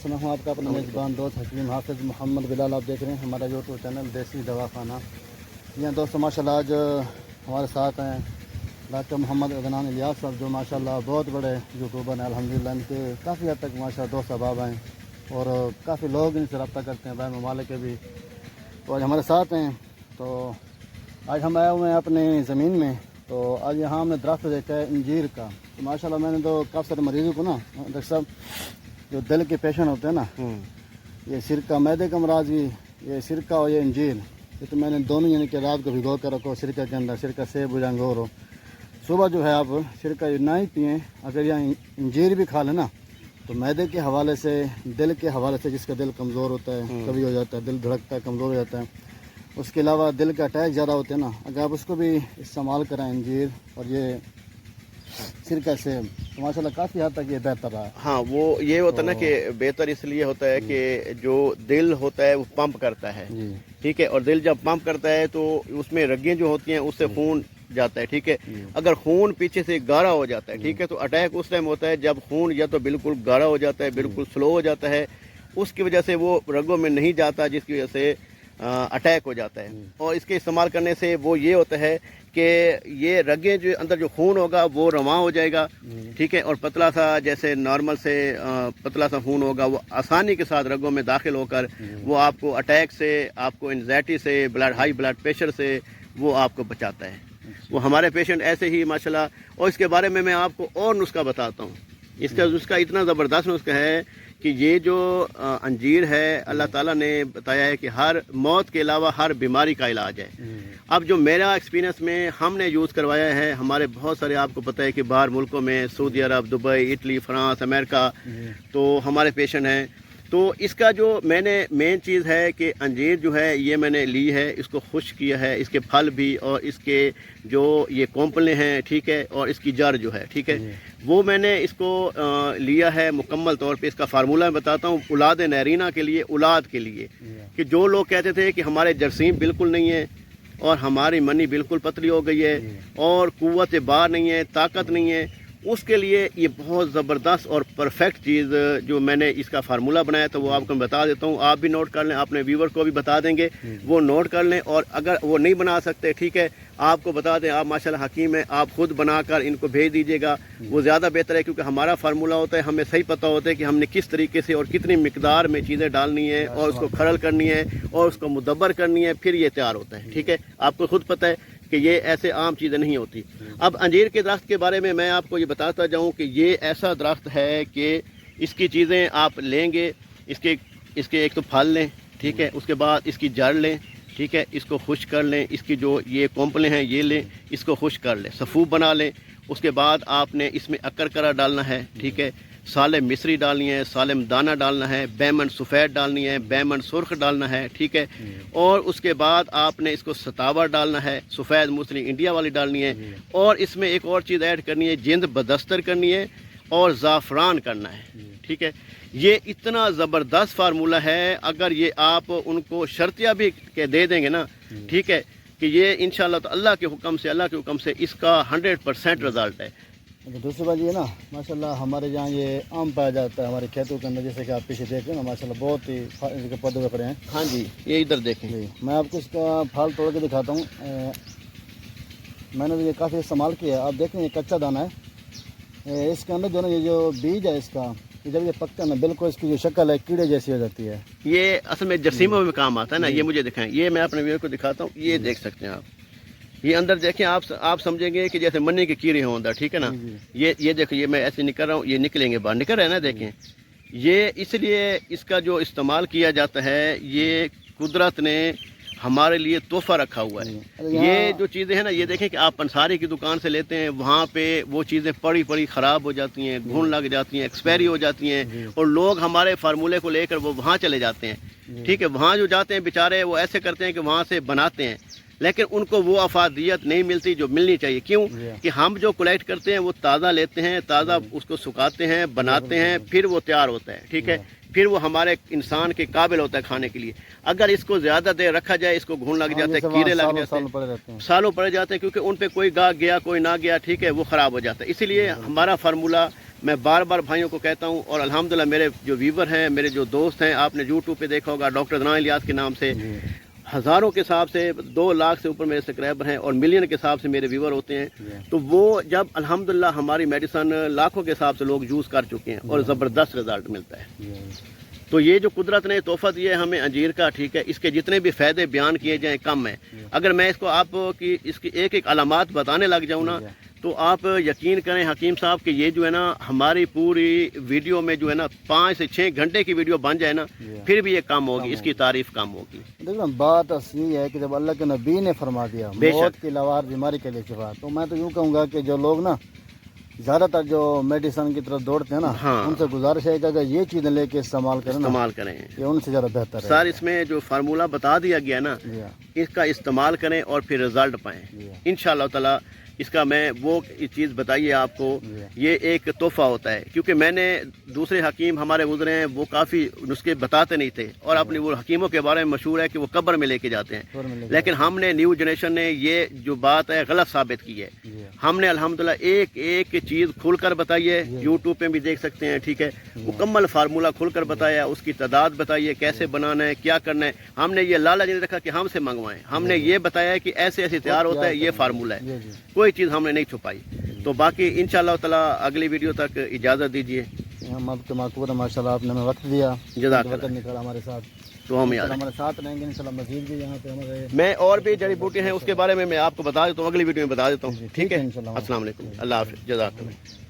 मैं हूँ आपका अपना मेज़बान दोस्त हकीम हाफिज़ मोहम्मद बिलाल। आप देख रहे हैं हमारा यूट्यूब चैनल देसी दवाखाना। यहाँ दोस्तों माशाल्लाह आज हमारे साथ हैं डॉक्टर मोहम्मद अदनान इलियास साहब, जो माशाल्लाह बहुत बड़े यूट्यूबर हैं। अल्हम्दुलिल्लाह इनके काफ़ी हद तक माशाल्लाह दोस्त अहबाब हैं और काफ़ी लोग इनसे रब्ता करते हैं, बाहर ममालिक के भी। तो आज हमारे साथ हैं। तो आज हम आए हुए हैं अपनी ज़मीन में। तो आज यहाँ हमने दरख्त देखा है अंजीर का। तो माशाल्लाह मैंने तो काफ़ी सारे मरीज़ों को ना डॉक्टर साहब जो दिल के पेशेंट होते हैं ना, ये सिरका मैदे का मराज भी, ये सिरका और ये अंजीर, ये तो मैंने दोनों यानी कि रात को भिगो कर रखो सिरका के अंदर, सिरका सेब या अंगूर हो। सुबह जो है आप सिरका ना ही पिएँ, अगर यहाँ अंजीर भी खा लें ना तो मैदे के हवाले से, दिल के हवाले से, जिसका दिल कमज़ोर होता है कभी हो जाता है, दिल धड़कता है, कमज़ोर हो जाता है, उसके अलावा दिल का अटैक ज़्यादा होते हैं ना, अगर आप उसको भी इस्तेमाल करें अंजीर और ये सिरका सेब, तो माशाल्लाह काफ़ी हद तक ये बेहतर रहा है। हाँ, वो ये होता है ना कि बेहतर इसलिए होता है कि जो दिल होता है वो पंप करता है, ठीक है, और दिल जब पंप करता है तो उसमें रगें जो होती हैं उससे खून जाता है, ठीक है। अगर खून पीछे से गाढ़ा हो जाता है, ठीक है, तो अटैक उस टाइम होता है जब खून या तो बिल्कुल गाढ़ा हो जाता है, बिल्कुल स्लो हो जाता है, उसकी वजह से वो रगों में नहीं जाता, जिसकी वजह से अटैक हो जाता है। और इसके इस्तेमाल करने से वो ये होता है कि ये रगें जो अंदर जो खून होगा वो रवां हो जाएगा, ठीक है, और पतला सा जैसे नॉर्मल से पतला सा खून होगा वो आसानी के साथ रगों में दाखिल होकर वो आपको अटैक से, आपको एंजाइटी से, हाई ब्लड प्रेशर से वो आपको बचाता है। वो हमारे पेशेंट ऐसे ही माशाल्लाह। और इसके बारे में मैं आपको और नुस्खा बताता हूँ। इसका नुस्खा इतना ज़बरदस्त नुस्खा है कि ये जो अंजीर है, अल्लाह ताला ने बताया है कि हर मौत के अलावा हर बीमारी का इलाज है। अब जो मेरा एक्सपीरियंस में हमने यूज़ करवाया है, हमारे बहुत सारे आपको पता है कि बाहर मुल्कों में सऊदी अरब, दुबई, इटली, फ्रांस, अमेरिका, तो हमारे पेशेंट हैं। तो इसका जो मैंने मेन चीज़ है कि अंजीर जो है ये मैंने ली है, इसको खुश्क किया है, इसके फल भी और इसके जो ये कोंपलें हैं, ठीक है, और इसकी जड़ जो है, ठीक है, वो मैंने इसको लिया है मुकम्मल तौर पे। इसका फार्मूला मैं बताता हूँ औलाद नैरीना के लिए, औलाद के लिए, कि जो लोग कहते थे कि हमारे जरासीम बिल्कुल नहीं है और हमारी मनी बिल्कुल पतली हो गई है और कुव्वत बार नहीं है, ताकत नहीं है, उसके लिए ये बहुत ज़बरदस्त और परफेक्ट चीज़ जो मैंने इसका फार्मूला बनाया था वो आपको मैं बता देता हूँ। आप भी नोट कर लें, अपने व्यूवर को भी बता देंगे, वो नोट कर लें। और अगर वो नहीं बना सकते, ठीक है, आपको बता दें, आप माशाल्लाह हकीम हैं, आप खुद बनाकर इनको भेज दीजिएगा, वो ज़्यादा बेहतर है, क्योंकि हमारा फार्मूला होता है, हमें सही पता होता है कि हमने किस तरीके से और कितनी मिकदार में चीज़ें डालनी है और उसको खरल करनी है और उसको मुदब्बर करनी है, फिर ये तैयार होता है, ठीक है। आपको खुद पता है कि ये ऐसे आम चीज़ें नहीं होती। अब अंजीर के दरख्त के बारे में मैं आपको ये बताता जाऊं कि ये ऐसा दरख्त है कि इसकी चीज़ें आप लेंगे, इसके एक तो फल लें, ठीक है, उसके बाद इसकी जड़ लें, ठीक है, इसको खुश्क कर लें, इसकी जो ये कोंपलें हैं ये लें, इसको खुश्क कर लें, सफ़ूफ बना लें। उसके बाद आपने इसमें अकरकरा डालना है, ठीक है, साले मिस्री डालनी है, सालम दाना डालना है, बैमन सफ़ेद डालनी है, बैमन सुर्ख डालना है, ठीक है, और उसके बाद आपने इसको सतावर डालना है, सफ़ेद मूसली इंडिया वाली डालनी है, और इसमें एक और चीज़ ऐड करनी है, जिंद बदस्तर करनी है और ज़ाफ़रान करना है, ठीक है। ये इतना ज़बरदस्त फार्मूला है, अगर ये आप उनको शर्तिया भी के दे देंगे ना, ठीक है, कि ये इंशाल्लाह तो अल्लाह के हुक्म से इसका 100% रिज़ल्ट है। दूसरी बात ये ना माशाल्लाह हमारे यहाँ ये आम पाया जाता है हमारे खेतों के अंदर, जैसे कि आप पीछे देख रहे हैं ना, माशाल्लाह बहुत ही इसके पौधे उग रहे हैं। हाँ जी, ये इधर देखें, मैं आपको इसका फल तोड़ के दिखाता हूँ। मैंने ये काफ़ी इस्तेमाल किया है। आप देखें ये कच्चा दाना है, इसके अंदर जो ना ये जो बीज है इसका, जब ये पकता है ना बिल्कुल इसकी जो शक्ल है कीड़े जैसी हो जाती है। ये असल में जरासीमों में काम आता है ना। ये मुझे दिखाएं, ये मैं अपने व्यूअर को दिखाता हूँ, ये देख सकते हैं आप, ये अंदर देखें, आप समझेंगे कि जैसे मन्नी के कीड़े हों अंदर, ठीक है ना। ये देखो, ये मैं ऐसे निकल रहा हूँ, ये निकलेंगे बाहर, निकल रहे हैं ना, देखें। ये इसलिए इसका जो इस्तेमाल किया जाता है, ये कुदरत ने हमारे लिए तोहफा रखा हुआ है। ये जो चीज़ें हैं ना, ये देखें कि आप पंसारी की दुकान से लेते हैं, वहाँ पे वो चीज़ें पड़ी ख़राब हो जाती हैं, घुन लग जाती हैं, एक्सपायरी हो जाती हैं, और लोग हमारे फार्मूले को लेकर वो वहाँ चले जाते हैं, ठीक है। वहाँ जो जाते हैं बेचारे, वो ऐसे करते हैं कि वहाँ से बनाते हैं, लेकिन उनको वो अफादियत नहीं मिलती जो मिलनी चाहिए। क्यों कि हम जो कलेक्ट करते हैं वो ताज़ा लेते हैं, ताज़ा उसको सुखाते हैं, बनाते हैं, फिर वो तैयार होता है, ठीक है, फिर वो हमारे इंसान के काबिल होता है खाने के लिए। अगर इसको ज़्यादा देर रखा जाए, इसको घुन लग जाते हैं, कीड़े लग जाते हैं, सालों पड़ जाते हैं, क्योंकि उन पर कोई गाह गया कोई ना गया, ठीक है, वो ख़राब हो जाता है। इसीलिए हमारा फार्मूला میں بار بار بھائیوں کو کہتا ہوں، اور الحمدللہ میرے جو ویور ہیں، میرے جو دوست ہیں، آپ نے یوٹیوب پہ دیکھا ہوگا ڈاکٹر عدنان الیاس کے نام سے، ہزاروں کے حساب سے 2 لاکھ سے اوپر میرے سبسکرائبر ہیں، اور ملین کے حساب سے میرے ویور ہوتے ہیں. تو وہ جب الحمدللہ ہماری میڈیسن لاکھوں کے حساب سے لوگ یوز کر چکے ہیں اور زبردست رزلٹ ملتا ہے. تو یہ جو قدرت نے تحفہ دیا ہے ہمیں انجیر کا، ٹھیک ہے، اس کے جتنے بھی فائدے بیان کیے جائیں کم ہیں. اگر میں اس کو آپ کی اس کی ایک ایک علامات بتانے لگ جاؤں نا، تو آپ یقین کریں حکیم صاحب کہ یہ جو ہے نا ہماری پوری ویڈیو میں جو ہے نا 5 سے 6 گھنٹے کی ویڈیو بن جائے نا، پھر بھی یہ کم ہوگی، اس کی تعریف کم ہوگی. دیکھنا بات اصلی ہے کہ جب اللہ کے نبی نے فرما دیا موت کی لوار بیماری کے لیے شفا، تو میں تو یوں کہوں گا کہ جو لوگ نا زیادہ تر جو میڈیسن کی طرف دوڑتے ہیں نا، ان سے گزارش ہے کہ اگر یہ چیزیں لے کے استعمال کریں یہ ان سے زیادہ بہتر ہے. سر اس میں جو فارمولہ بتا دیا گیا نا، اس کا استعمال کریں اور پھر رزلٹ پائیں انشاءاللہ تعالی. اس کا میں وہ چیز بتائیے آپ کو، یہ ایک تحفہ ہوتا ہے. کیونکہ میں نے دوسرے حکیم ہمارے گزرے ہیں، وہ کافی نسخے بتاتے نہیں تھے، اور اپنی وہ حکیموں کے بارے میں مشہور ہے کہ وہ قبر میں لے کے جاتے ہیں. لیکن ہم نے نیو جنریشن نے یہ جو بات ہے غلط ثابت کی ہے. ہم نے الحمدللہ ایک ایک چیز کھل کر بتائی ہے، یوٹیوب پہ بھی دیکھ سکتے ہیں، ٹھیک ہے، مکمل فارمولہ کھل کر بتایا، اس کی تعداد بتائیے، کیسے بنانا ہے، کیا کرنا ہے. ہم نے یہ لالچ نہیں رکھا کہ ہم سے منگوائیں، ہم نے یہ بتایا ہے کہ ایسے ایسے تیار ہوتا ہے، یہ فارمولہ ہے، کوئی چیز ہم نے نہیں چھپائی. تو باقی انشاءاللہ تعالی اگلی ویڈیو تک اجازت دیجیے. ہم آپ کے معقول ماشاءاللہ آپ نے ہمیں وقت دیا، جزاک وقت نکالا ہمارے ساتھ، تو ہم ہمارے ساتھ رہیں گے انشاءاللہ. مزید بھی یہاں پہ ہمارے میں اور بھی جڑی بوٹی ہیں اس کے بارے میں آپ کو بتا دیتا ہوں، اگلی ویڈیو میں بتا دیتا ہوں. ٹھیک ہے، انشاءاللہ. السلام علیکم، اللہ حافظ، جزاک اللہ.